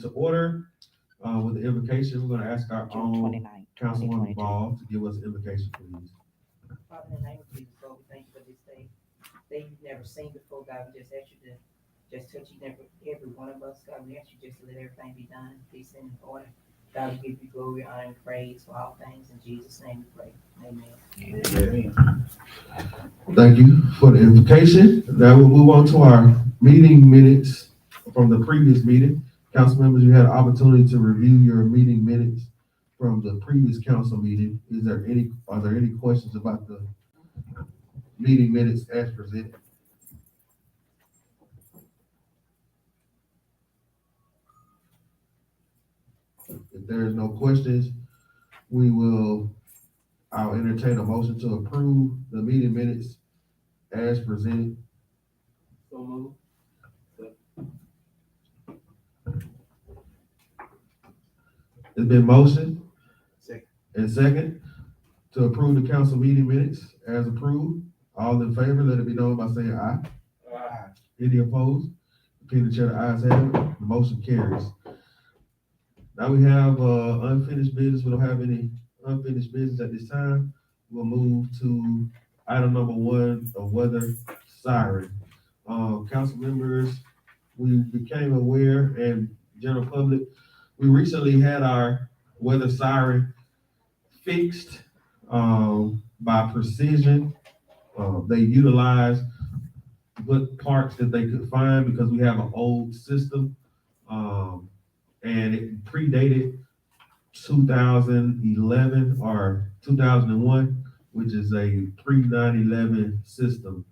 To order, with the invocation, we're gonna ask our June own 29th, Councilwoman 2022. Ball to give us invocation, please. Father, in the name of Jesus, Lord, we thank you for this day. Day you've never seen before, God. We just ask you to just touch each and every one of us. God, we ask you just to let everything be done, decent and in order. God, we give you glory, honor, and praise for all things. In Jesus' name we pray. Amen. Thank you for the invocation. Now we'll move on to our meeting minutes from the previous meeting. Council members, you had an opportunity to review your meeting minutes from the previous council meeting. Are there any questions about the meeting minutes as presented? If there is no questions, I'll entertain a motion to approve the meeting minutes as presented. So moved. It's been motioned Second. and second to approve the council meeting minutes as approved. All in favor, let it be known by saying aye. Aye. Any opposed? Repeat the chair, the ayes have it. The motion carries. Now we have unfinished business. We don't have any unfinished business at this time. We'll move to item number 1, a weather siren. Council members, we became aware, and general public, we recently had our weather siren fixed by Precision. They utilized what parts that they could find because we have an old system. And it predated 2011 or 2001, which is a pre-9/11 system.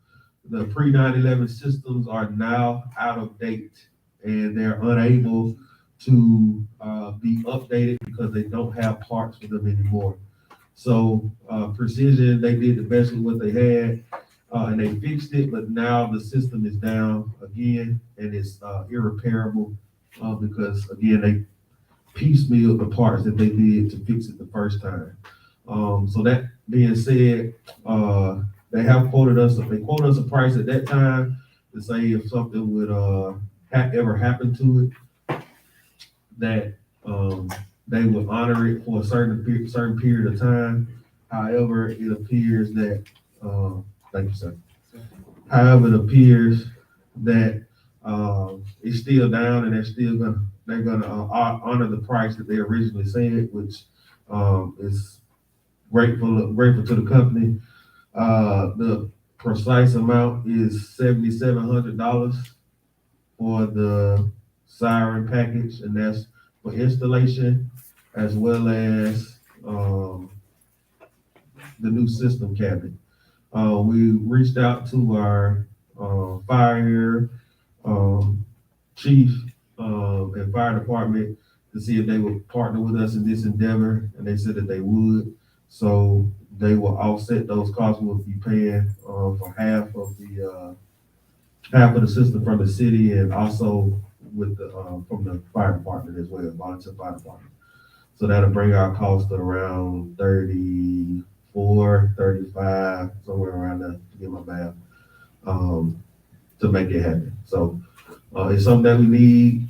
The pre-9/11 systems are now out of date and they're unable to be updated because they don't have parts for them anymore. So Precision, they did the best with what they had, and they fixed it, but now the system is down again and it's irreparable because again, they piecemealed the parts that they did to fix it the first time. So that being said, they quoted us a price at that time to say if something would ever happen to it, that they would honor it for a certain period of time. However, it appears that thank you, sir. However, it appears that it's still down, and they're gonna honor the price that they originally said, which is grateful to the company. The precise amount is $7,700 for the siren package, and that's for installation as well as the new system cabinet. We reached out to our fire chief and fire department to see if they would partner with us in this endeavor, and they said that they would. So they will offset those costs. We'll be paying for half of the system from the city, and also with the from the fire department as well, volunteer fire department. So that'll bring our cost to around 34, 35, somewhere around there, to get my math, to make it happen. So it's something that we need.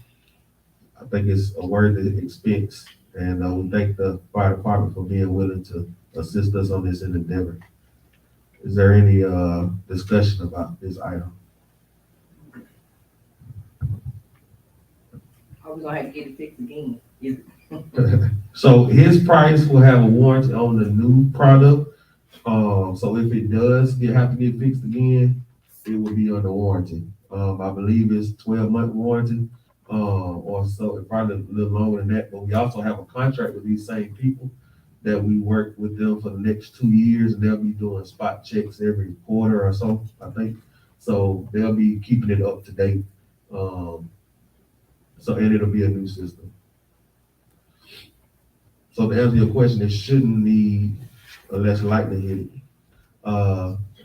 I think it's a worthy expense, and we thank the fire department for being willing to assist us on this endeavor. Is there any discussion about this item? Are we gonna have to get it fixed again? So his price will have a warranty on the new product. So if it does have to get fixed again, it will be under warranty. I believe it's 12-month warranty, or so, probably a little longer than that. But we also have a contract with these same people that we work with them for the next 2 years, and they'll be doing spot checks every quarter or so, I think. So they'll be keeping it up to date. And it'll be a new system. So to answer your question, it shouldn't need, unless lightning hit it,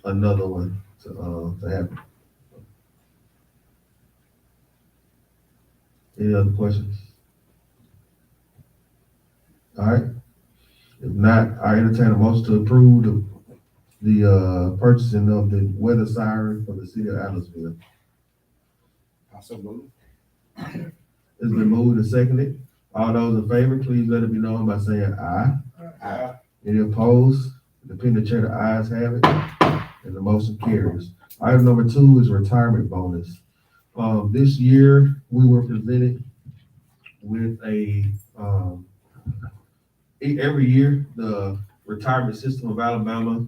another one to happen. Any other questions? All right. If not, I entertain a motion to approve the purchasing of the weather siren for the city of Adamsville. Also moved. It's been moved and seconded. All those in favor, please let it be known by saying aye. Aye. Any opposed? The opinion chair, the ayes have it, and the motion carries. Item number 2 is retirement bonus. This year, we were presented with every year, the retirement system of Alabama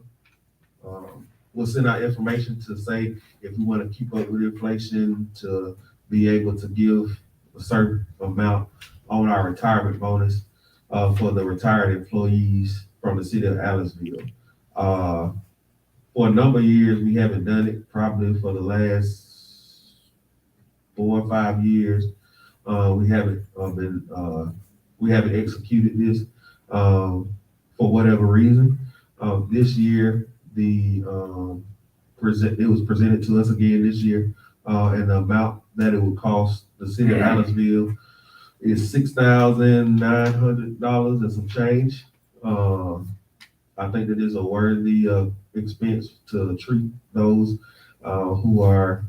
will send out information to say if we want to keep up with inflation, to be able to give a certain amount on our retirement bonus for the retired employees from the city of Allenville. For a number of years, we haven't done it, probably for the last 4 or 5 years. We haven't executed this for whatever reason. This year, it was presented to us again this year, and the amount that it would cost the city of Allenville is $6,900 and some change. I think that is a worthy expense to treat those who are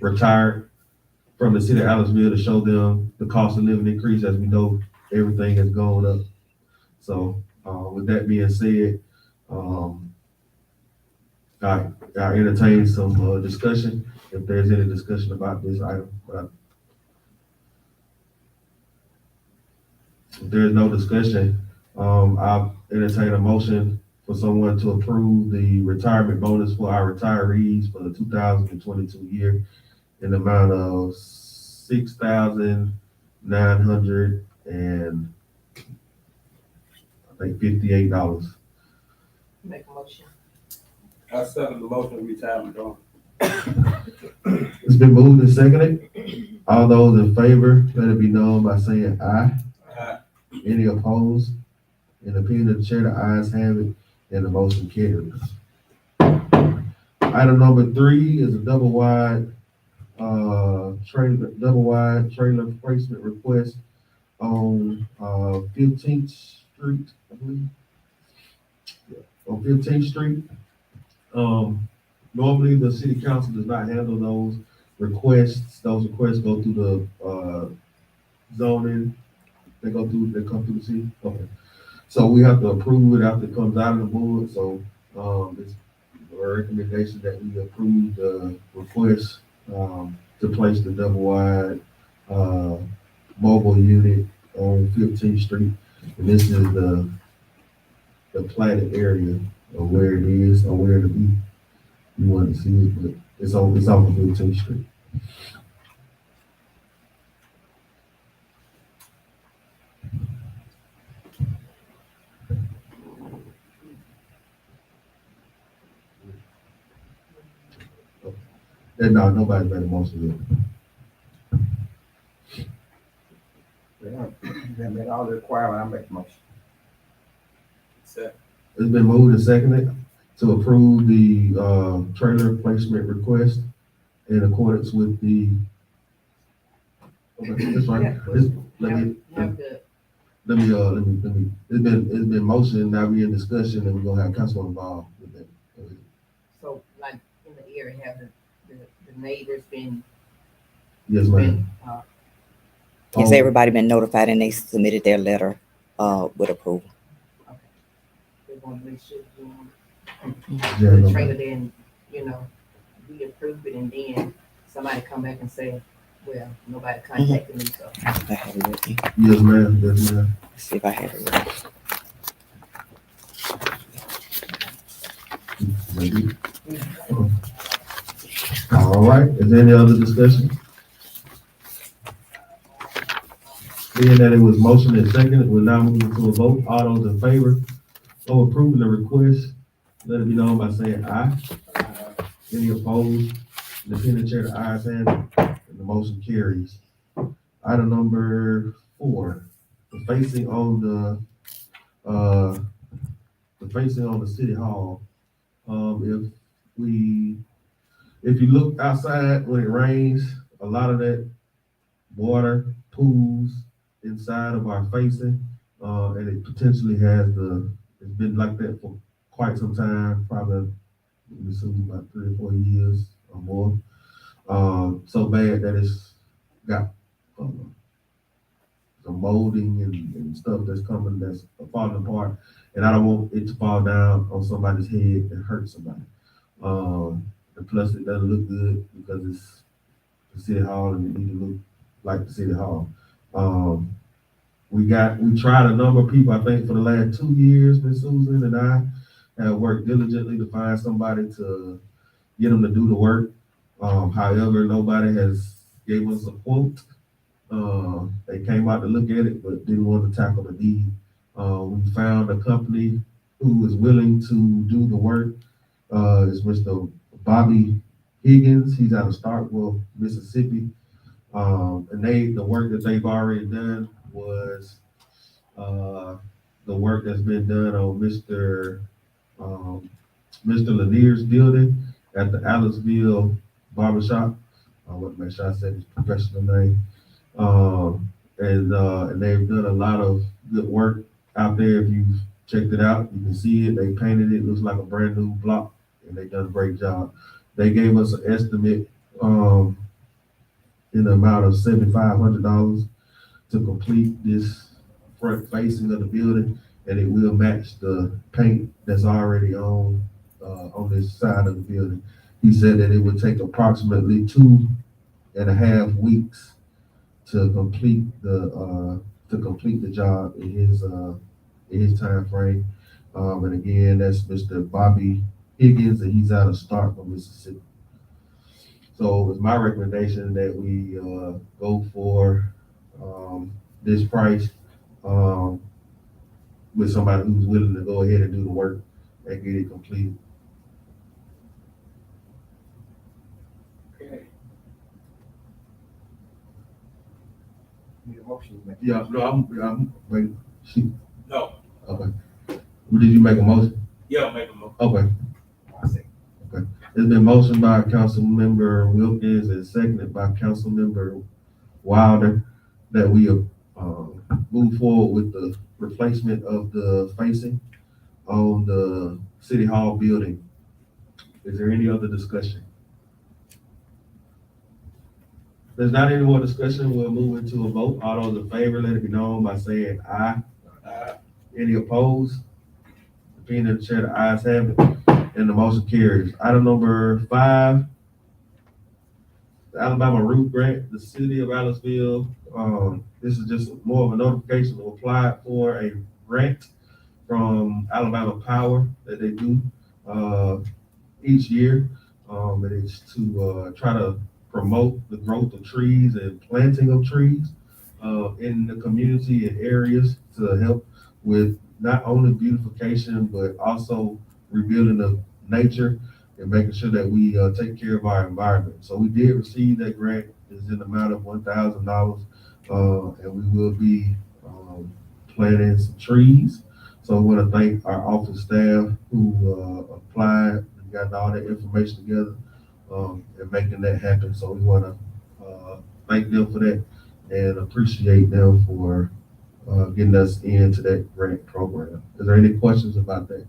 retired from the city of Allenville, to show them the cost of living increase, as we know everything has gone up. So with that being said, I entertain some discussion, if there's any discussion about this item. If there's no discussion, I'll entertain a motion for someone to approve the retirement bonus for our retirees for the 2022 year in the amount of $6,900 and I think $58. Make a motion. I second the motion, retirement bonus. It's been moved and seconded. All those in favor, let it be known by saying aye. Aye. Any opposed? In the opinion of the chair, the ayes have it, and the motion carries. Item number 3 is a double wide trailer placement request on 15th Street, I believe. Yeah, on 15th Street. Normally the city council does not handle those requests. Those requests go through the zoning. They come through the city. Okay. So we have to approve it after it comes out of the board. So it's a recommendation that we approve the request to place the double wide mobile unit on 15th Street. And this is the platted area of where it is or where to be. You want to see it, but it's on 15th Street. And no, nobody's made a motion yet. They met all the requirements, I make a motion. Second. It's been moved and seconded to approve the trailer placement request in accordance with the. Okay, that's fine. Yeah. Let me. Have the, Let me, it's been motion, now we in discussion, and we're gonna have council involved with that. so like in the area, have the neighbors been, Yes, ma'am. Has everybody been notified and they submitted their letter with approval? they want to make sure, Yeah, the no, trailer then, we approve it and then somebody come back and say, well, nobody contacted me, so. I have it with me. Yes, ma'am, yes, ma'am. Let's see if I have it with me. Maybe. All right, is there any other discussion? Being that it was motion and second, we're now moving to a vote. All those in favor of approving the request, let it be known by saying aye. Any opposed? The opinion chair, the ayes have it, and the motion carries. Item number 4, the facing on the city hall. If you look outside when it rains, a lot of that water pools inside of our facing, and it potentially it's been like that for quite some time, probably about 3 or 4 years or more. So bad that it's got the molding and stuff that's coming that's falling apart. And I don't want it to fall down on somebody's head and hurt somebody. And plus it doesn't look good because it's the city hall and it need to look like the city hall. We tried a number of people, I think for the last 2 years, Miss Susan and I have worked diligently to find somebody to get them to do the work. However, nobody has gave us a quote. They came out to look at it, but didn't want to tackle the deed. We found a company who is willing to do the work. It's Mr. Bobby Higgins. He's out of Starkville, Mississippi. And the work that they've already done was the work that's been done on Mr. Lanier's building at the Aliceville Barbershop. I want to make sure I said his professional name. And they've done a lot of good work out there. If you've checked it out, you can see it. They painted it. It looks like a brand new block, and they've done a great job. They gave us an estimate in the amount of $7,500 to complete this front facing of the building, and it will match the paint that's already on this side of the building. He said that it would take approximately 2.5 weeks to complete the job in his time frame. And again, that's Mr. Bobby Higgins, and he's out of Starkville, Mississippi. So it's my recommendation that we go for this price with somebody who's willing to go ahead and do the work and get it completed. Okay. Need a motion, man. Yeah, no, I'm wait. No. Okay. Did you make a motion? Yeah, make a motion. Okay. I say. It's been motioned by Councilmember Wilkins and seconded by Councilmember Wilder that we move forward with the replacement of the facing on the City Hall building. Is there any other discussion? If there's not any more discussion, we'll move into a vote. All those in favor, let it be known by saying aye. Any opposed? Opinion of the chair, the ayes have it, and the motion carries. Item number 5, the Alabama Root Grant, the city of Aliceville. This is just more of a notification to apply for a grant from Alabama Power that they do each year. And it's to try to promote the growth of trees and planting of trees in the community and areas to help with not only beautification, but also rebuilding of nature and making sure that we take care of our environment. So we did receive that grant. It's in the amount of $1,000, and we will be planting some trees. So I want to thank our office staff who applied and got all that information together and making that happen. So we want to thank them for that and appreciate them for getting us into that grant program. Is there any questions about that?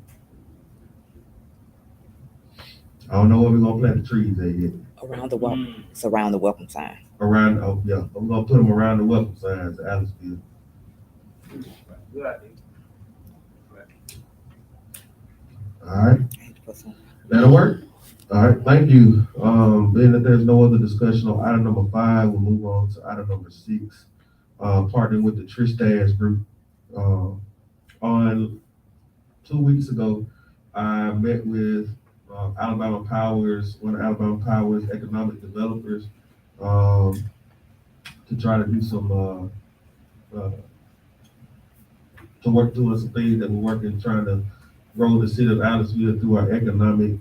I don't know where we're gonna plant the trees at yet. Around the welcome, it's around the welcome sign. Around, oh yeah, I'm gonna put them around the welcome signs at Aliceville. Good idea. All right, I had to put some- that'll work. All right, thank you. Being that there's no other discussion on item number 5, we'll move on to item number 6. Partnering with the Tristash Group. On 2 weeks ago, I met with Alabama Power's, one of Alabama Power's economic developers, to try to do some, to work through some things that we're working, trying to grow the city of Aliceville through our economic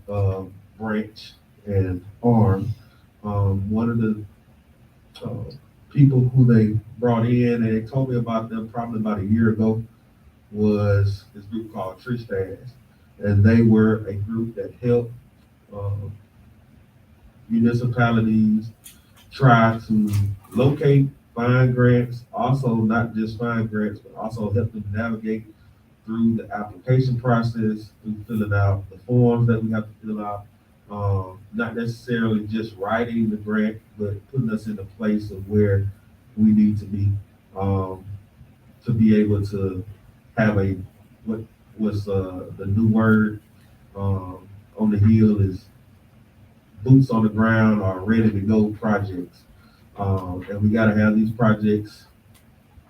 branch and arm. One of the people who they brought in, and they told me about them probably about a year ago, was this group called Tristash. And they were a group that helped municipalities try to locate, find grants, also not just find grants, but also help them navigate through the application process, through filling out the forms that we have to fill out. Not necessarily just writing the grant, but putting us in a place of where we need to be. to be able to have a, what was, the new word, on the hill is boots on the ground or ready to go projects. And we gotta have these projects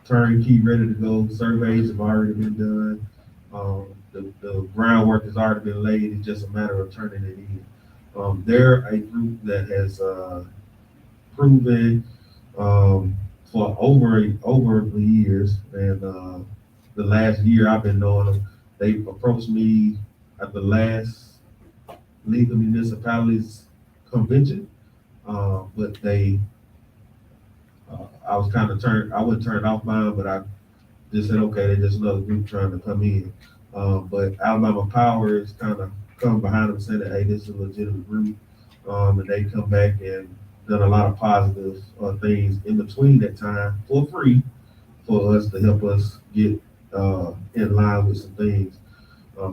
turnkey, ready to go. Surveys have already been done. The groundwork has already been laid. It's just a matter of turning it in. They're a group that has, proven, for over the years, and, the last year I've been knowing them, they approached me at the last League of Municipalities convention, but they, I wasn't turned off by them, but I just said, okay, they're just another group trying to come in. But Alabama Power is kind of come behind them and said that, hey, this is a legitimate group. And they come back and done a lot of positive things in between that time for free for us to help us get in line with some things.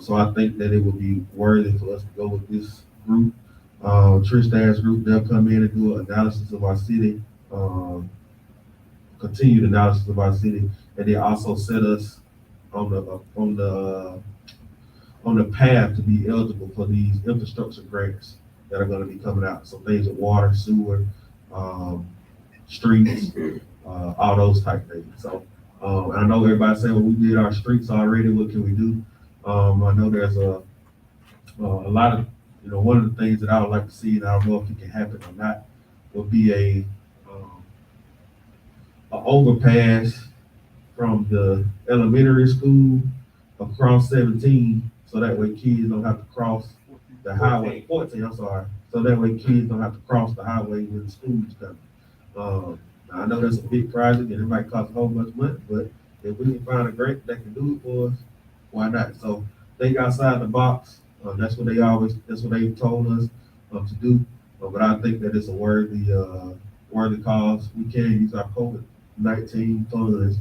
So I think that it would be worthy for us to go with this group. Tristad's group, they'll come in and do an analysis of our city, continued analysis of our city, and they also set us on the path to be eligible for these infrastructure grants that are gonna be coming out. So things with water, sewer, streets, all those type things. So, I know everybody saying, well, we did our streets already, what can we do? I know there's a lot of, one of the things that I would like to see, and I don't know if it can happen or not, would be a overpass from the elementary school across 17, so that way kids don't have to cross the highway, 14, I'm sorry. So that way kids don't have to cross the highway when the school's coming. I know that's a big project and it might cost a whole bunch of money, but if we can find a grant that can do it for us, why not? So think outside the box. That's what they've told us to do. But I think that it's a worthy cause. We can use our COVID-19 funds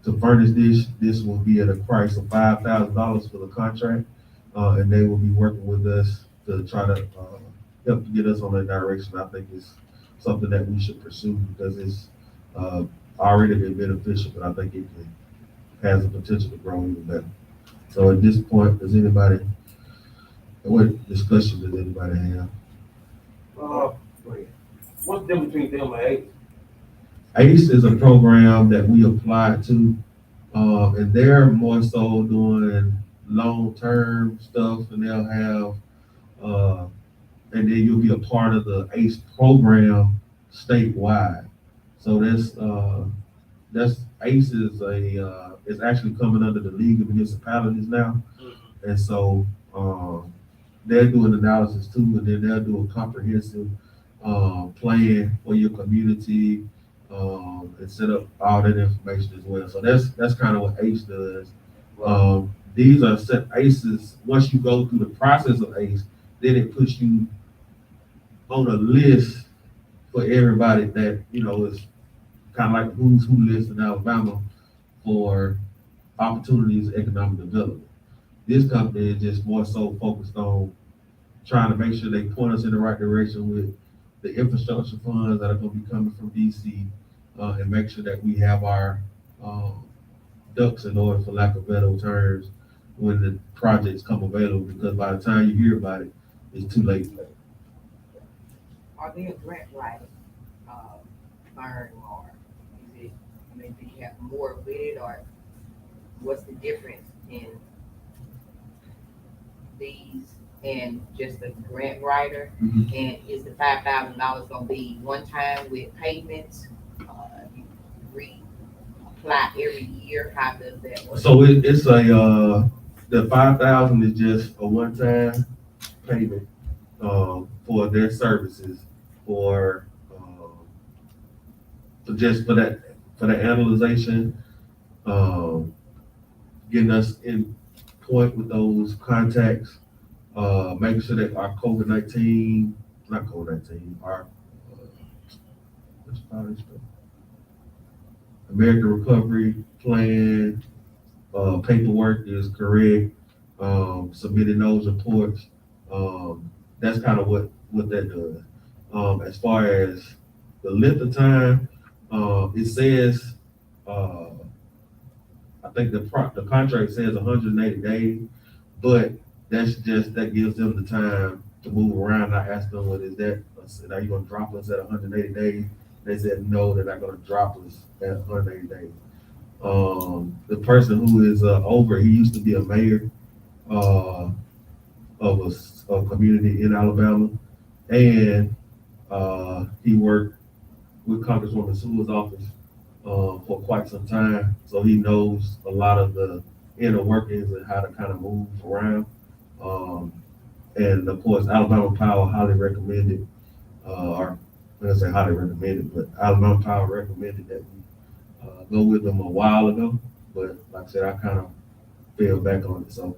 to furnish this. This will be at a price of $5,000 for the contract, and they will be working with us to try to help to get us on that direction. I think it's something that we should pursue because it's already been beneficial, but I think it has the potential to grow even better. So at this point, what discussion does anybody have? Go ahead. What's the difference between them and ACE? ACE is a program that we applied to, and they're more so doing long-term stuff, and they'll have, and then you'll be a part of the ACE program statewide. So that's ACE is actually coming under the League of Municipalities now, and so they're doing analysis too, and then they'll do a comprehensive plan for your community, and set up all that information as well. So that's kind of what ACE does. These are set ACEs. Once you go through the process of ACE, then it puts you on a list for everybody that is kind of like who's who list in Alabama for opportunities of economic development. This company is just more so focused on trying to make sure they point us in the right direction with the infrastructure funds that are going to be coming from DC, and make sure that we have our ducks in order, for lack of better terms, when the projects come available, because by the time you hear about it, it's too late. Are they a grant writer, firm, or is it, do you have more with it, or what's the difference in these and just a grant writer? Mhm. And is the $5,000 gonna be one time with payments? You reapply every year? How does that work? So it's the 5,000 is just a one-time payment for their services for the analyzation, getting us in point with those contacts, making sure that our American Recovery Plan paperwork is correct, submitting those reports. That's kind of what that does. As far as the length of time, it says I think the contract says 180 days, but that gives them the time to move around. I asked them, what is that? I said, are you gonna drop us at 180 days? They said, no, they're not gonna drop us at 180 days. The person who is over, he used to be a mayor of a community in Alabama, and he worked with Congresswoman Sewell's office for quite some time, so he knows a lot of the inner workings and how to kind of move around. And of course, Alabama Power highly recommended, or I'm gonna say highly recommended, but Alabama Power recommended that we go with them a while ago. But like I said, I kind of fell back on it, so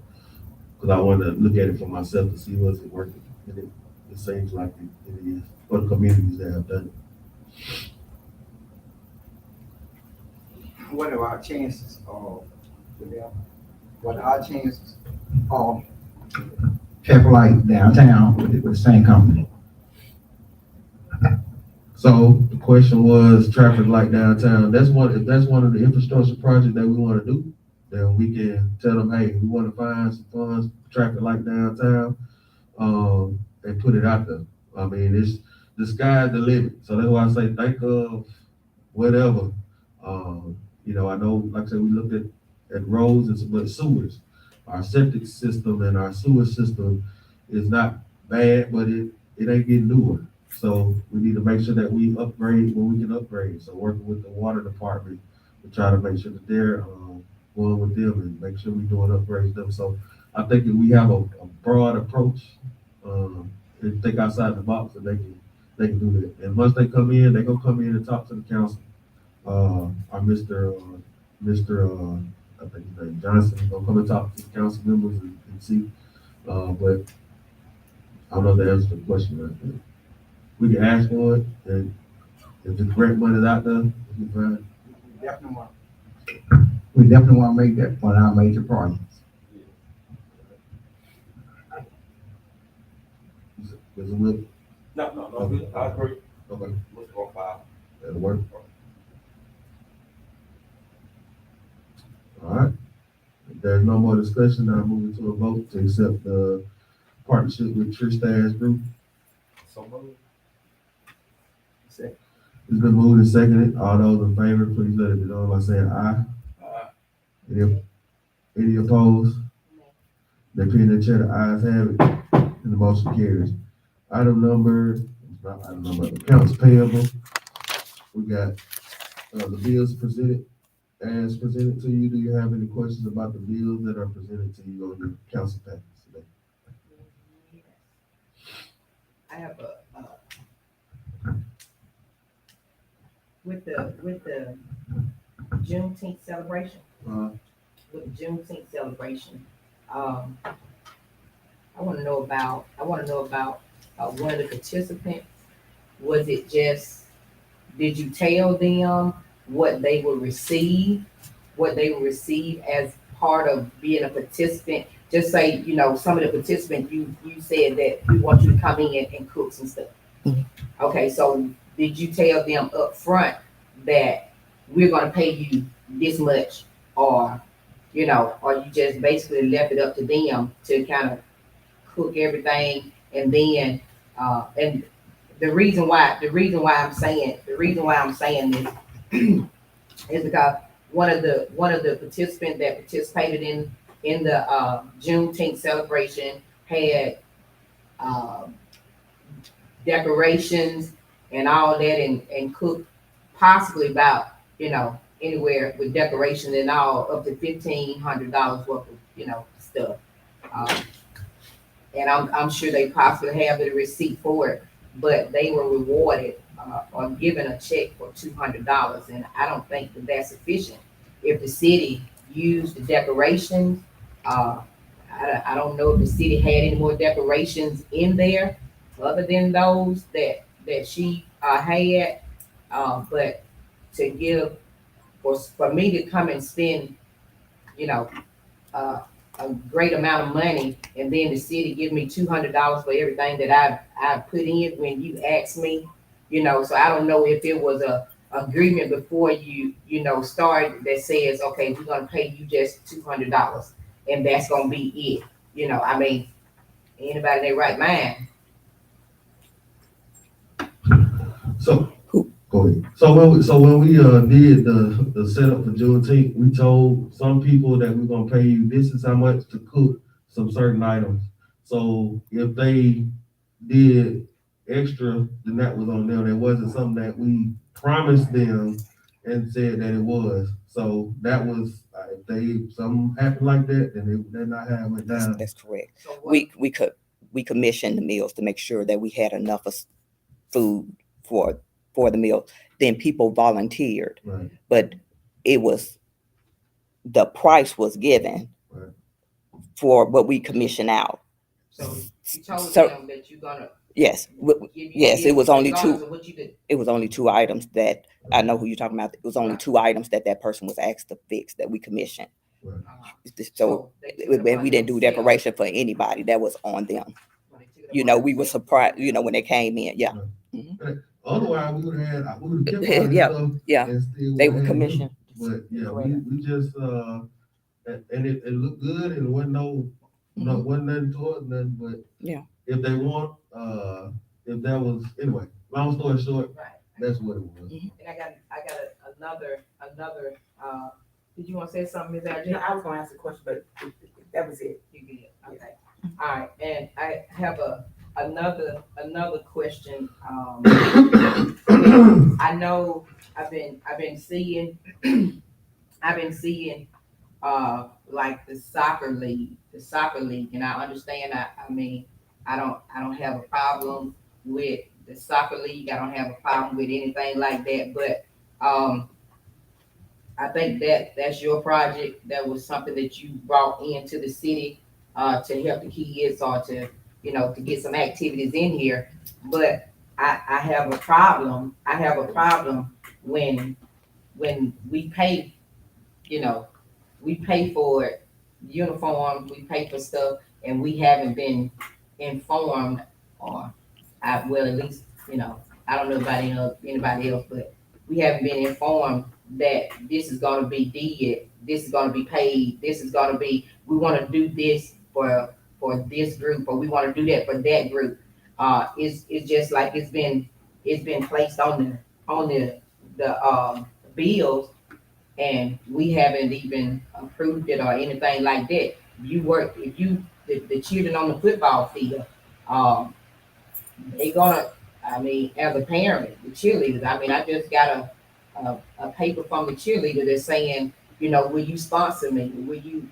because I wanted to look at it for myself to see was it working, and it seems like it is for the communities that have done it. What are our chances of, what are our chances of traffic light downtown with the same company? So the question was traffic light downtown. If that's one of the infrastructure projects that we want to do, then we can tell them, hey, we want to find some funds for traffic light downtown, and put it out there. I mean, it's the sky's the limit. So that's why I say think of whatever. I know, like I said, we looked at roads but sewers. Our septic system and our sewer system is not bad, but it ain't getting newer. So we need to make sure that we upgrade when we can upgrade. So working with the water department to try to make sure that they're going with them and make sure we're doing upgrades them. So I think if we have a broad approach, and think outside the box, and they can do that. And once they come in, they're gonna come in and talk to the council. Our Mr. I think his name Johnson gonna come and talk to the council members and see. But I don't know the answer to the question right there. We can ask for it, and if the grant money is out there, we can find it. We definitely want to make that one of our major projects. Does it look No, I agree. okay? Let's go file. That'll work. All right. If there's no more discussion, I'll move into a vote to accept the partnership with Tristaz Group. So moved. It's been moved and seconded. All those in favor, please let it be known by saying aye. Any opposed? They put in the chair, the ayes have it, and the motion carries. Accounts payable. We got the bills presented to you. Do you have any questions about the bills that are presented to you on your council package today? I have with the Juneteenth celebration, I want to know about one of the participants. Was it just, did you tell them what they will receive as part of being a participant? Just say, some of the participants, you said that we want you to come in and cook some stuff. Mhm. Okay, so did you tell them up front that we're gonna pay you this much, or you just basically left it up to them to kind of cook everything, and then and the reason why I'm saying this is because one of the participants that participated in the Juneteenth celebration had decorations and all that, and cooked possibly about anywhere with decorations and all up to $1,500 worth of stuff. And I'm sure they possibly have the receipt for it, but they were rewarded or given a check for $200, and I don't think that that's sufficient. If the city used the decorations, I don't know if the city had any more decorations in there other than those that she had, but to give for me to come and spend a great amount of money, and then the city give me $200 for everything that I've put in when you asked me, so I don't know if it was agreement before you start that says, okay, we're gonna pay you just $200 and that's gonna be it. I mean, anybody in their right mind. So, go ahead. So when we did the setup for Juneteenth, we told some people that we're gonna pay you this is how much to cook some certain items. So if they did extra, then that was on them. It wasn't something that we promised them and said that it was. So that was, if something happened like that, then they're not having it down. That's correct. So what, We commissioned the meals to make sure that we had enough of food for the meal. Then people volunteered, Right. but the price was given Right. for what we commissioned out. so you told So- them that you're gonna Yes, give you yes, it was only regardless two. of what you did. It was only 2 items that I know who you're talking about. It was only 2 items that person was asked to fix that we commissioned. So they took it upon we didn't do themselves decoration for anybody. That was on them. when they took it upon We were themselves. surprised, when they came in. Yeah, Otherwise, we would have kept all this Yeah, stuff. yeah. And still They would've were had it. commissioned. But yeah, we just, and it looked good and it wasn't wasn't nothing towards nothing, but Yeah. if they want, if that was, anyway, long story short, Right. that's what it was. And I got another, did you want to say something, Ms. Arjun? No, I was gonna ask a question, but that was it. You good, okay. All right, and I have another question. I know I've been seeing, like the soccer league, and I understand, I mean, I don't have a problem with the soccer league. I don't have a problem with anything like that, but, I think that's your project. That was something that you brought into the city, to help the kids or to get some activities in here. But I have a problem. When we pay, we pay for it, uniforms, we pay for stuff, and we haven't been informed, or at least, I don't know about anybody else, but we haven't been informed that this is gonna be did, this is gonna be paid, this is gonna be, we wanna do this for this group, or we wanna do that for that group. It's just like it's been placed on the bills, and we haven't even approved it or anything like that. The children on the football field, they gonna, I mean, as a parent, the cheerleaders, I mean, I just got a paper from the cheerleader that's saying, will you sponsor me? Will you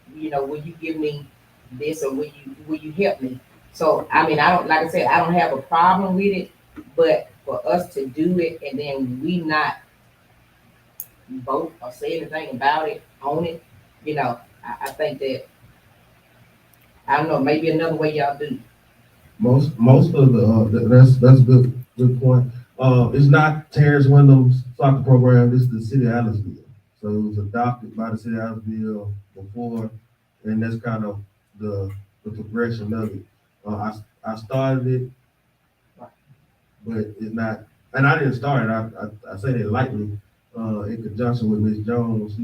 give me this, or will you help me? So, I mean, like I said, I don't have a problem with it, but for us to do it and then we not vote or say anything about it, on it, I think that, I don't know, maybe another way y'all do. Most of that's a good point. It's not Terrence Wyndham's soccer program, it's the city of Allenville. So it was adopted by the city of Allenville before, and that's kind of the progression of it. I started it, but it's not, and I didn't start it, I say that lightly, in conjunction with Ms. Jones.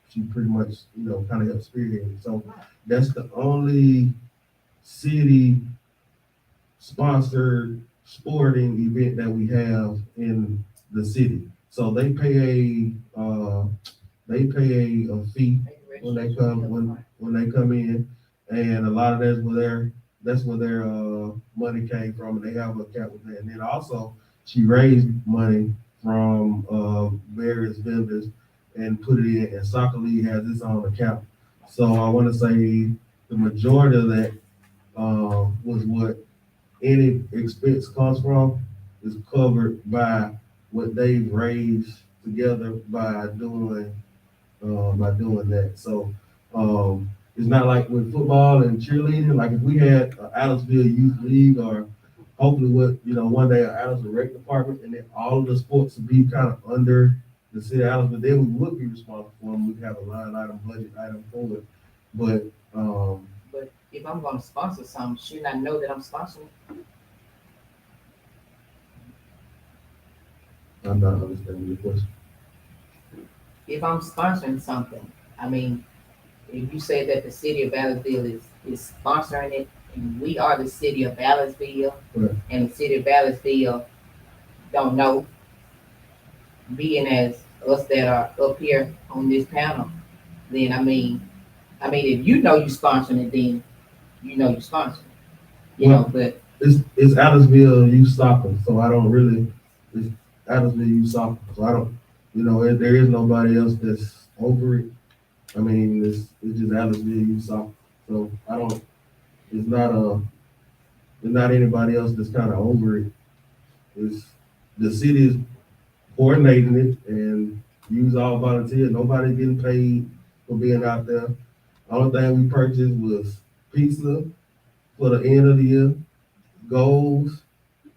She pretty much, kind of helped spearhead it. So that's the only city sponsored sporting event that we have in the city. So they pay a fee when they come in, and a lot of that's where their money came from, and they have an account with that. And then also she raised money from various vendors and put it in, and Soccer League has its own account. So I want to say the majority of that was what any expense comes from is covered by what they've raised together by doing that. So it's not like with football and cheerleading. Like if we had an Allenville Youth League, or hopefully one day an Allenville Rec Department, and then all of the sports would be kind of under the city of Allenville, then we would be responsible for them. We'd have a line item, budget item for it. But if I'm gonna sponsor something, shouldn't I know that I'm sponsoring? I'm not understanding your question. if I'm sponsoring something, I mean, if you say that the city of Ballasville is sponsoring it, and we are the city of Ballasville, Right. and the city of Ballasville don't know, being as us that are up here on this panel, then if you know you sponsoring it, then you know you sponsoring it, you know, but It's Adamsville Youth Soccer, so I don't really, it's Adamsville Youth Soccer, so I don't, there is nobody else that's over it. I mean, it's just Adamsville Youth Soccer, so I don't, it's not anybody else that's kind of over it. It's, the city is coordinating it and use all volunteers, nobody getting paid for being out there. Only thing we purchased was pizza for the end of the year, goals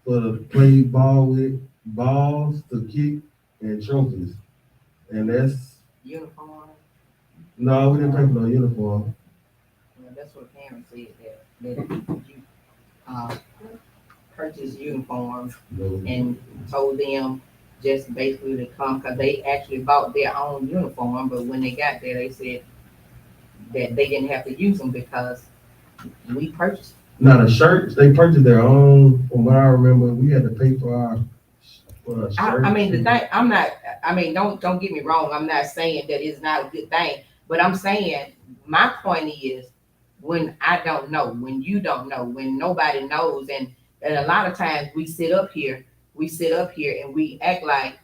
for the play ball with, balls to kick, and trophies. And that's, uniform, no, we didn't pay for no uniform. that's what parents said, that you, purchased uniforms No. and told them just basically to come, cause they actually bought their own uniform, but when they got there, they said that they didn't have to use them because we purchased. Now the shirts, they purchased their own, from what I remember, we had to pay for our shirts. I mean, the thing, don't get me wrong, I'm not saying that it's not a good thing, but I'm saying, my point is, when I don't know, when you don't know, when nobody knows, and a lot of times we sit up here and we act like,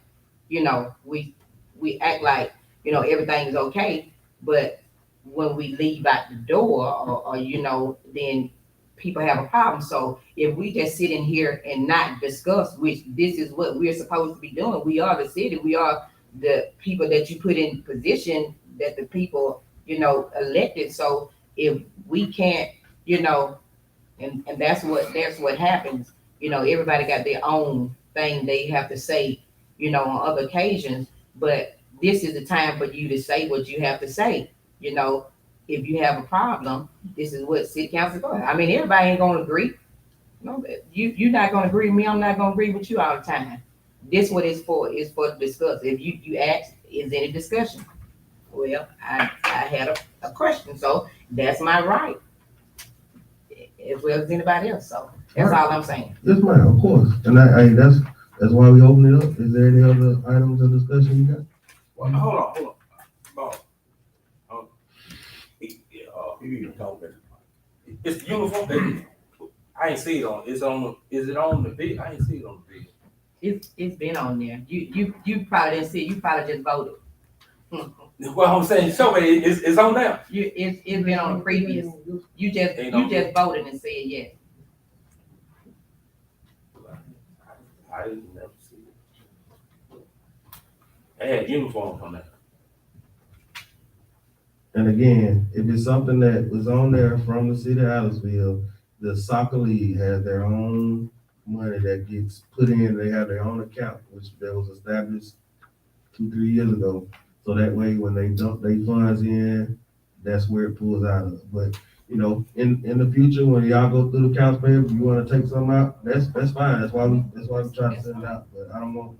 we act like, everything is okay, but when we leave out the door, or then people have a problem. So if we just sit in here and not discuss, which this is what we're supposed to be doing, we are the city, we are the people that you put in position that the people, elected. So if we can't, and that's what happens, everybody got their own thing they have to say, on other occasions, but this is the time for you to say what you have to say, if you have a problem, this is what city council for. I mean, everybody ain't gonna agree. No, you're not gonna agree with me. I'm not gonna agree with you all the time. This what it's for. It's for to discuss. If you ask, is any discussion? Well, I had a question, so that's my right, as well as anybody else. So that's all I'm saying. Yes, ma'am, of course. And that's why we open it up. Is there any other items of discussion you got? Well, hold on. Boss. You can talk better. It's the uniform. I ain't see it on. Is it on the bid? I ain't see it on the bid. It's been on there. You probably didn't see it. You probably just voted. Well, I'm saying, show me. It's on there. It's been on the previous. You just voted and said yes. I didn't never see it. They had uniforms on there. And again, if it's something that was on there from the city of Adamsville, the soccer league has their own money that gets put in. They have their own account, which that was established 2-3 years ago. So that way, when they dump their funds in, that's where it pulls out of. But in the future, when y'all go through the accounts payable, you want to take some out, that's fine. That's why we try to send it out. But I don't know.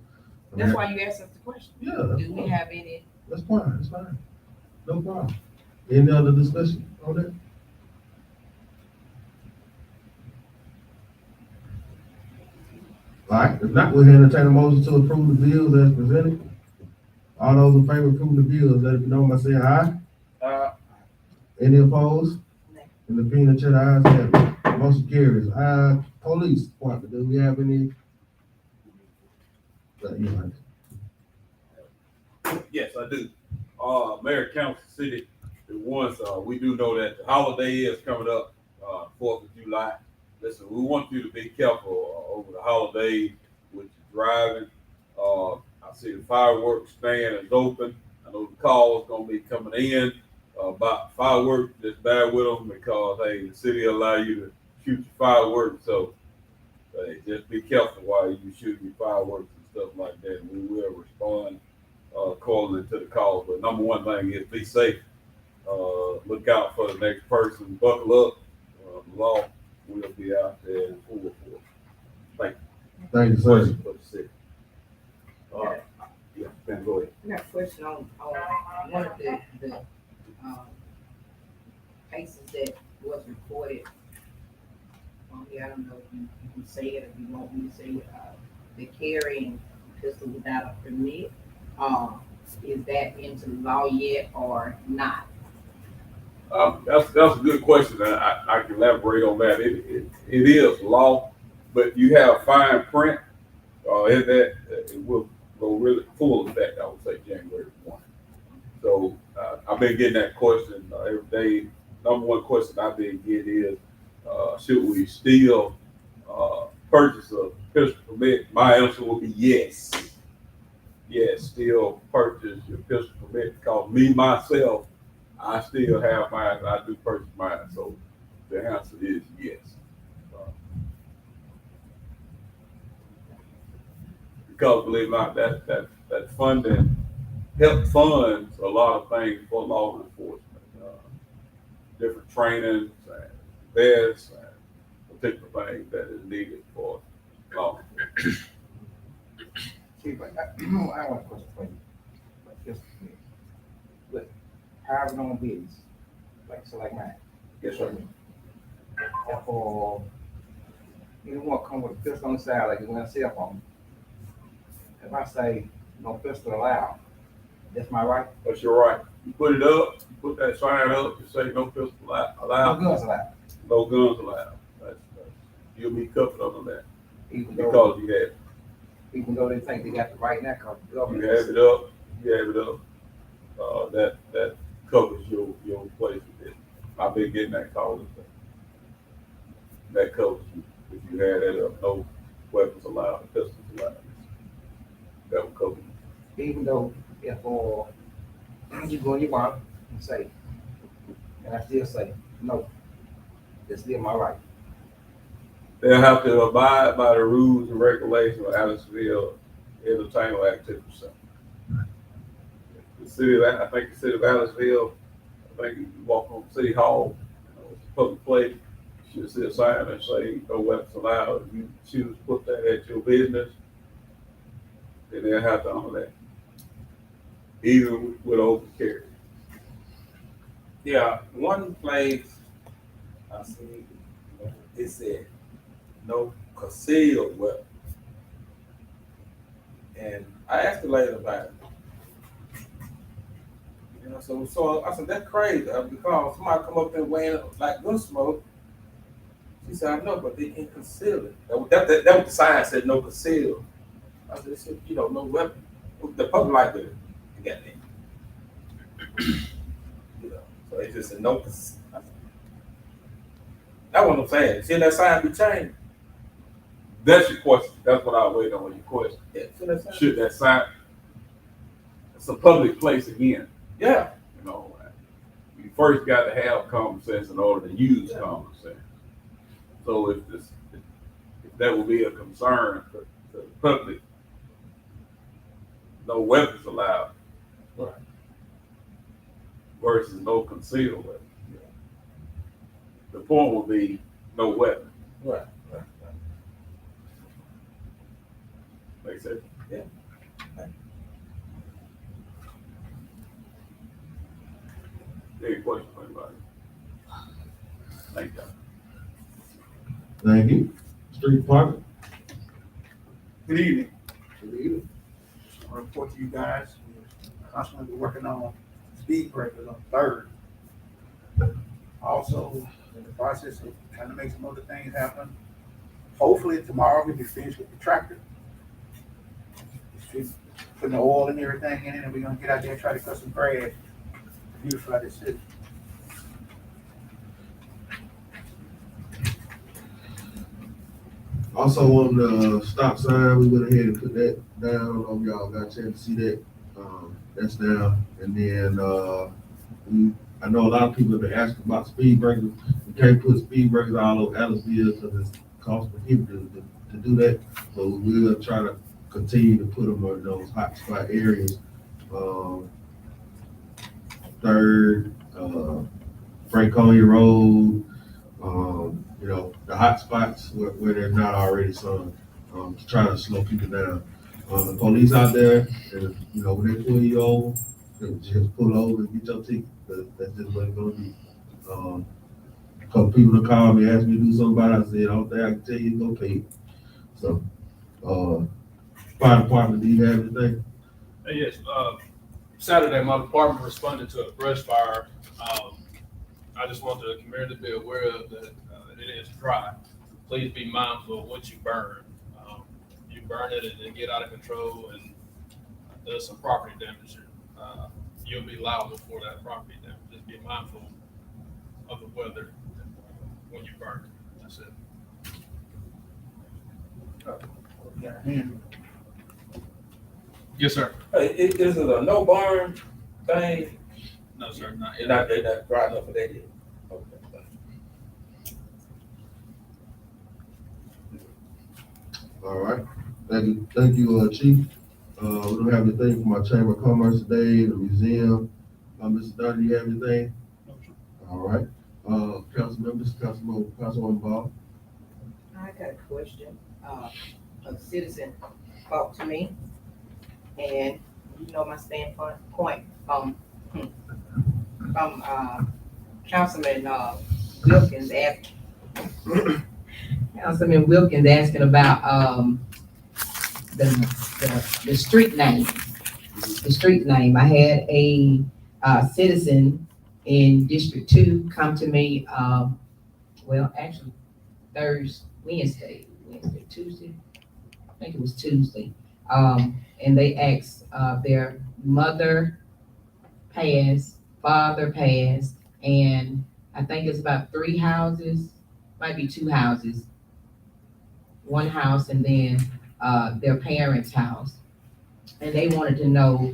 That's why you asked us the question. Yeah, that's Do we fine. have any? That's fine. That's fine. No problem. Any other discussion on that? All right, if not, we'll entertain a motion to approve the bills as presented. All those in favor of approving the bills, let it be known by saying aye. Any opposed? No. And the peanut check, ayes have it. Motion carries. Police department, do we have any? Yes, I do. Mayor, council, city, once, we do know that the holiday is coming up, 4th of July. Listen, we want you to be careful over the holidays with your driving. I see the fireworks stand is open. I know the call is gonna be coming in about fireworks. Just bear with them because, hey, the city allow you to shoot your fireworks. So, just be careful while you shoot your fireworks and stuff like that. We will respond accordingly to the call. But number one thing is be safe. Look out for the next person. Buckle up. The law will be out there in full force. Thank you. Thank you, sir. For the city. Yeah, Ben, go ahead. I got a question on one of the, um, cases that was reported. Yeah, I don't know if you can say it, if you want me to say it, the carrying pistol without a permit. Is that into law yet or not? That's a good question, and I can elaborate on that. It is law, but you have fine print, it will go really full effect, I would say, January 1. So, I've been getting that question every day. Number one question I've been getting is, should we still, purchase a pistol permit? My answer will be yes. Yes, still purchase your pistol permit, because myself, I still have mine, I do purchase mine, so the answer is yes. Because believe it or not, that funding help funds a lot of things for law enforcement. Different trainings and vests and particular things that is needed for law enforcement. See, but I want a question for you. Like this, look, private owned business, like mine. Yes, sir. Or you don't want to come with a pistol on the side like you want a cell phone. If I say no pistol allowed, that's my right. That's your right. You put it up, you put that sign up, you say no pistol No allowed, guns allowed. no guns allowed. You'll be covered under that Even though, because you have. even though they think they got the right now, cause the You government. have it up, you have it up, that covers your place with it. I've been getting that call today. That covers you, if you had that up, no weapons allowed, pistols allowed. That will cover you. Even though if you go in your wallet and say, and I still say, no, it's still my right. They'll have to abide by the rules and regulations of Aliceville Entertainment Activity Center. The city of, I think the city of Aliceville, I think you walk on City Hall, it's a public place, you should see a sign that say no weapons allowed. If you choose to put that at your business, then they'll have to honor that. Even with open carry. Yeah, one place I see, it said, no concealed weapon. And I asked the lady about it. You know, so I said, that's crazy, because somebody come up there wearing like gun smoke. She said, I know, but they can't conceal it. That was the sign said, no concealed. I said, you know, no weapon. The public like it. You got that. You know, so it just said no concealed. That's what I'm saying. See that sign be changed? That's your question. That's what I wait on your question. Yeah, see that sign? Should that sign, it's a public place again. Yeah. You know, you first got to have common sense in order to use common sense. So if that will be a concern for the public, no weapons allowed. Right. Versus no concealed weapon. The point will be no weapon. Right. Make sense? Yeah. Any questions for anybody? Thank you. Thank you. Street Department. Good evening. Good evening. I'll report to you guys. We're constantly working on speed breakers on Third. Also, in the process of trying to make some other things happen. Hopefully tomorrow we'll be finished with the tractor. Just putting the oil and everything in it, and we're gonna get out there and try to cut some grass, beautify this city. Also on the stop sign, we went ahead and put that down. I don't know if y'all got a chance to see that. That's down. And then, I know a lot of people have been asking about speed breakers. We can't put speed breakers all over Aliceville because it's cost prohibitive to do that. So we'll try to continue to put them on those hot spot areas. Third, Franconia Road, the hot spots where they're not already sun, to try to slow people down. The police out there, and, you know, when they pull you over, they just pull over and get your ticket. That's just what it's gonna be. A couple people that called me, asked me to do something about it. I said, I don't think I can tell you to go pay it. So, fire department, do you have anything? Yes, Saturday, my department responded to a brush fire. I just want the community to be aware of that, it is dry. Please be mindful of what you burn. You burn it and it get out of control and does some property damage. You'll be liable for that property damage. Just be mindful of the weather when you burn it. That's it. Yes, sir. Hey, is it a no burn thing? No, sir, not They're yet. not dry enough for that yet? Okay. All right, thank you, Chief. We don't have anything from our Chamber of Commerce today, the museum. Mr. Dunn, do you have anything? All right, council members, Councilwoman Ball. I got a question. A citizen talked to me, and you know my standpoint from Councilman Wilkins Councilman Wilkins asking about the street name. The street name. I had a citizen in District 2 come to me, well, actually Wednesday, Tuesday. I think it was Tuesday. And they asked, their mother passed, father passed, and I think it's about 3 houses, might be 2 houses. One house and then, their parents' house. And they wanted to know,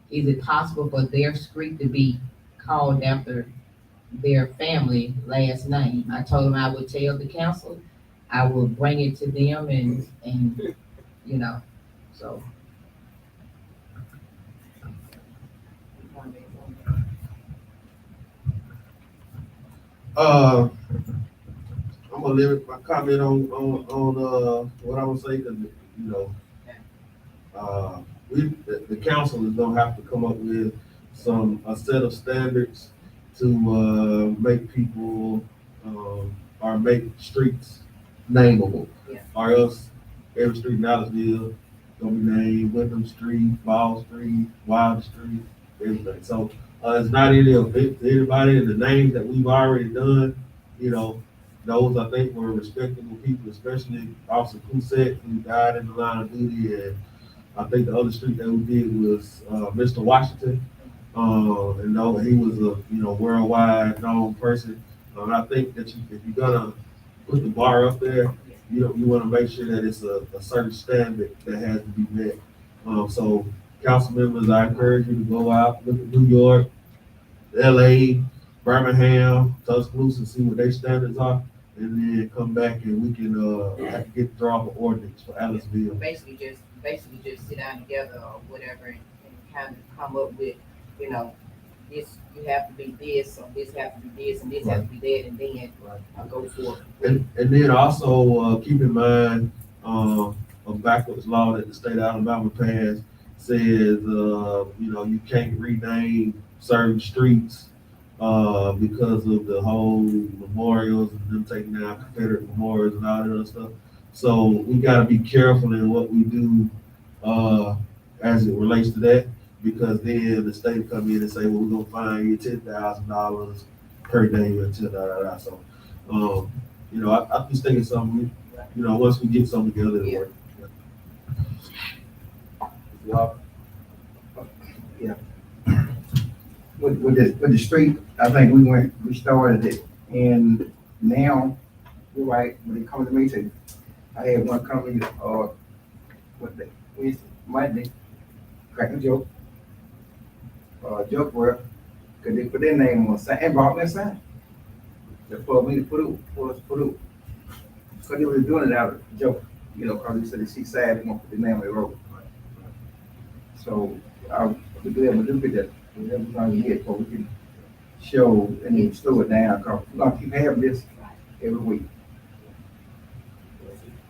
is it possible for their street to be called after their family last name? I told them I would tell the council, I will bring it to them and, you know, so. I'm gonna limit my comment on what I'm gonna say, cause, you know, the council is gonna have to come up with a set of standards to, make people, or make streets nameable. Yeah. Or else every street in Dallasville gonna be named Wyndham Street, Ball Street, Wild Street, everything. So, it's not any offense to anybody, and the names that we've already done, you know, those I think were respectable people, especially Officer Cousette, who died in the line of duty, and I think the other street that we did was, Mr. Washington. And know he was a, you know, worldwide known person. And I think that if you're gonna put the bar up there, you wanna make sure that it's a certain standard that has to be met. So council members, I encourage you to go out, look at New York, LA, Birmingham, Tuscaloosa, and see what their standards are, and then come back and we can draw up an ordinance for Ellisville. Basically just sit down together or whatever and kind of come up with, you know, this, you have to be this, or this have to be this, and this has to be that, and then go forward. And then also, keep in mind, a backwards law that the state of Alabama passed says, you know, you can't rename certain streets, because of the whole memorials and them taking down Confederate memorials and all that other stuff. So we gotta be careful in what we do, as it relates to that, because then the state come in and say, well, we're gonna fine you $10,000 per day until da. So, you know, I just think it's something, you know, once we get something together, it'll work. Yeah. With the street, I think we started it, and now, you're right, when they come to me, say, I had one company, Wednesday, Monday, crack a joke, where, cause they put their name on the sign, and brought that sign. They for me to put it, cause they were doing it out of joke, you know, cause they said they see sad, they won't put the name on the road. So, we're glad to look at that, whatever we're gonna get, so we can show and then slow it down, cause we're gonna keep having this every week.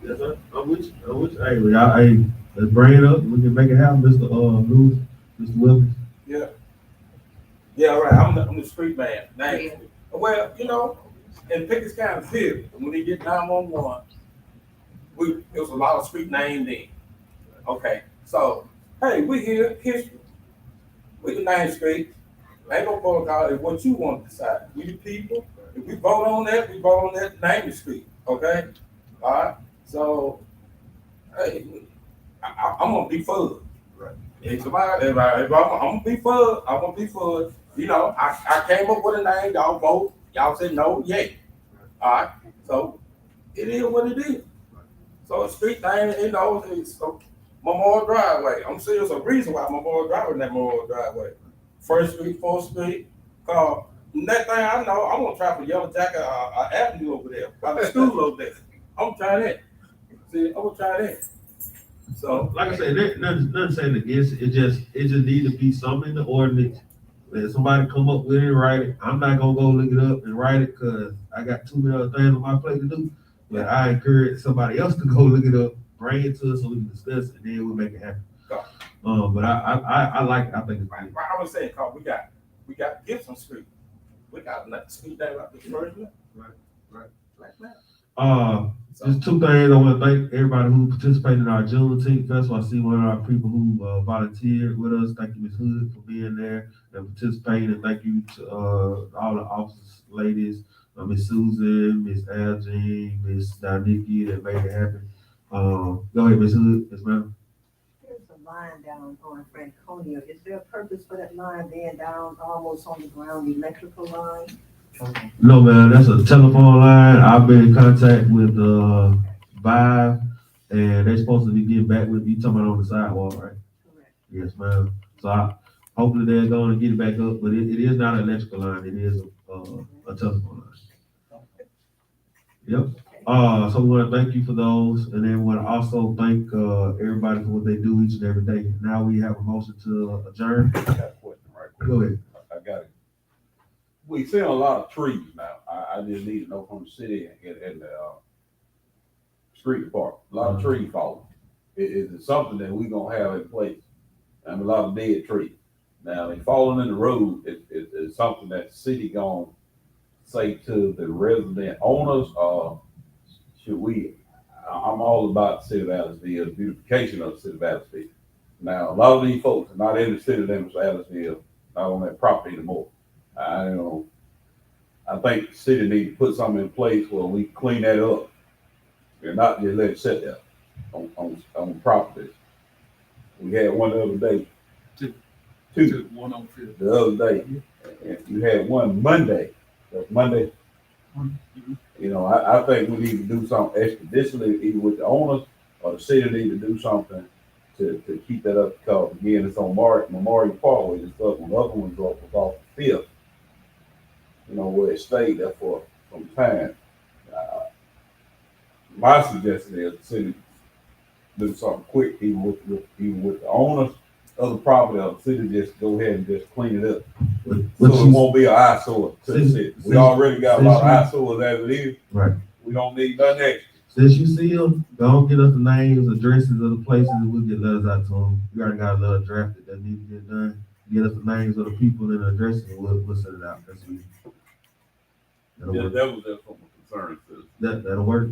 Yes, sir. I'm with you. Hey, let's bring it up. We can make it happen, Mr. Lewis, Mr. Wilkins. Yeah, right. I'm the street man. Yeah. Well, you know, in Pickens County City, when they get 911, there was a lot of street names then. Okay, so hey, we here, history. We the 9th Street. Ain't no protocol. It's what you want to decide. We the people. If we vote on that, we vote on that 9th Street. Okay, all right. So, hey, I'm gonna be for it. Right. If somebody, if I'm gonna be for it, I'm gonna be for it. You know, I came up with a name. Y'all vote. Y'all said no, yay. All right. So it is what it is. So a street thing, you know, it's Memorial Driveway. I'm serious. A reason why Memorial Driveway is that Memorial Driveway. 1st Street, 4th Street. That thing I know, I'm gonna try for Yellow Jacket Avenue over there, by the school over there. I'm gonna try that. See, I'm gonna try that. So, Like I said, nothing saying against it. It just need to be something in the ordinance. Let somebody come up with it and write it. I'm not gonna go look it up and write it because I got too many other things on my plate to do. But I encourage somebody else to go look it up, bring it to us so we can discuss it, and then we'll make it happen. But I like it. I think it's right, good. I was saying, cause we got Gibson Street. We got another street there like the first one. Right. Like that. Just two things. I want to thank everybody who participated in our Juneteenth festival. I see one of our people who volunteered with us. Thank you, Ms. Hood, for being there and participating. And thank you to all the officers, ladies, Miss Susan, Miss Aljean, Miss Doniki that made it happen. Go ahead, Miss Hood. Yes, ma'am. There's a line down on Franconia. Is there a purpose for that line being down almost on the ground, the electrical line? No, man, that's a telephone line. I've been in contact with Vive, and they're supposed to be getting back with me. You talking about on the sidewalk, right? Correct. Yes, ma'am. So hopefully they're going to get it back up, but it is not an electrical line. It is a telephone line. Yep. So we want to thank you for those, and then we want to also thank everybody for what they do each and every day. Now we have a motion to adjourn. I got a question right quick. Go ahead. I got it. We see a lot of trees now. I just need to know from the city and the street department. A lot of trees falling. Is it something that we gonna have in place? And a lot of dead trees. Now they falling in the road. It's something that the city gonna say to the resident owners, should we? I'm all about the city of Aliceville, the beautification of the city of Aliceville. Now a lot of these folks are not in the city of Aliceville, not on that property anymore. I think the city needs to put something in place where we clean that up and not just let it sit there on properties. We had one the other day. Two. One on field. The other day. And you had one Monday. Monday. You know, I think we need to do something expeditiously, either with the owners or the city need to do something to keep that up. Because again, it's on Memorial Parkway and stuff. When the other ones was off the field. You know, where it stayed there for some time. My suggestion is the city do something quick, even with the owners of the property, or the city just go ahead and just clean it up. So it won't be an eyesore to the city. We already got a lot of eyesores as it is. Right. We don't need nothing extra. Since you see them, don't get us the names, addresses of the places, and we'll get letters out to them. We already got a letter drafted that needs to get done. Get us the names of the people and the addresses, and we'll send it out. That's easy. That'll Yeah, work. that was just from a concern to That'll work.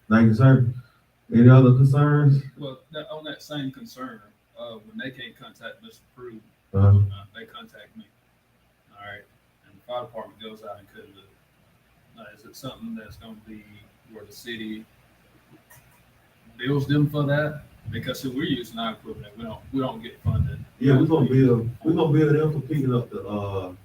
Thank you, sir. Any other concerns? Well, on that same concern, when they can't contact Mr. Prue, Uh, they contact me. All right, and the fire department goes out and cuts it. Is it something that's going to be where the city bills them for that? Because if we're using our equipment, we don't get funded. yeah, we're gonna build them for picking up the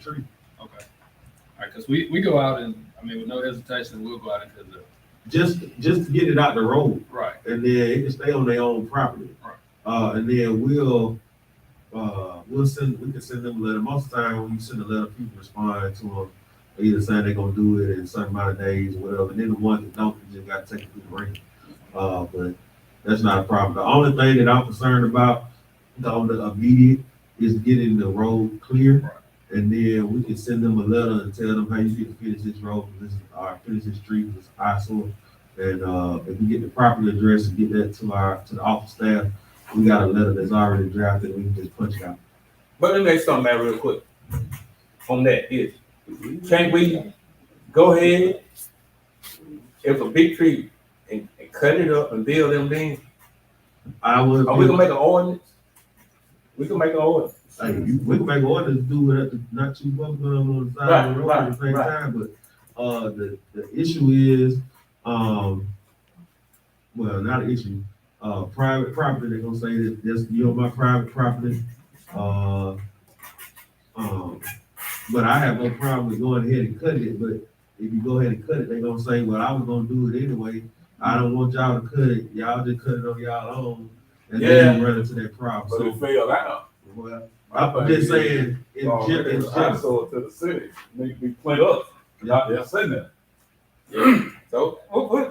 tree. Okay. All right, because we go out and, I mean, with no hesitation, we'll go out and cut it. Just to get it out the road, Right. and then it can stay on their own property. Right. And then we can send them a letter. Most of the time when you send a letter, people respond to them, either saying they're gonna do it in a certain amount of days or whatever. And then the ones that don't, you just gotta take it through the ring. But that's not a problem. The only thing that I'm concerned about on the immediate is getting the road clear. Right. And then we can send them a letter and tell them how you need to finish this road, finish this street, this eyesore. And, if we get the property address and get that to the office staff, we got a letter that's already drafted, we can just punch it out. But let me make something out real quick on that is, can't we go ahead, if a big tree, and cut it up and build them things? I would. Are we gonna make an ordinance? We can make an ordinance. Hey, we can make orders do it at the, not too much on the side of the road at the same time, but, the issue is, well, not an issue, private property, they're gonna say that that's, you're my private property, but I have no problem with going ahead and cutting it, but if you go ahead and cut it, they're gonna say, well, I was gonna do it anyway, I don't want y'all to cut it, y'all just cut it on y'all own, and then you run into that problem, But so, it failed out. well, I'm just saying, in I general, sold it to the city, make me clean up, not there sitting there. So,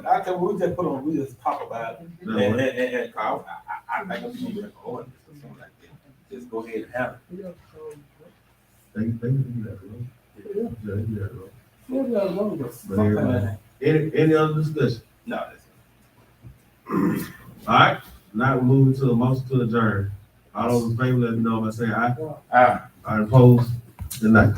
I can, we just put on, we just talk about it, and, Carl, I think we should make an ordinance or something like that. Just go ahead and have it. they can do that, bro. Yeah, they can do that, bro. Maybe that's wrong, but But something like everybody- that. Any other discussion? No, that's. All right, now we're moving to a motion to adjourn. All those in favor, let me know by saying aye. Aye. All opposed, good night.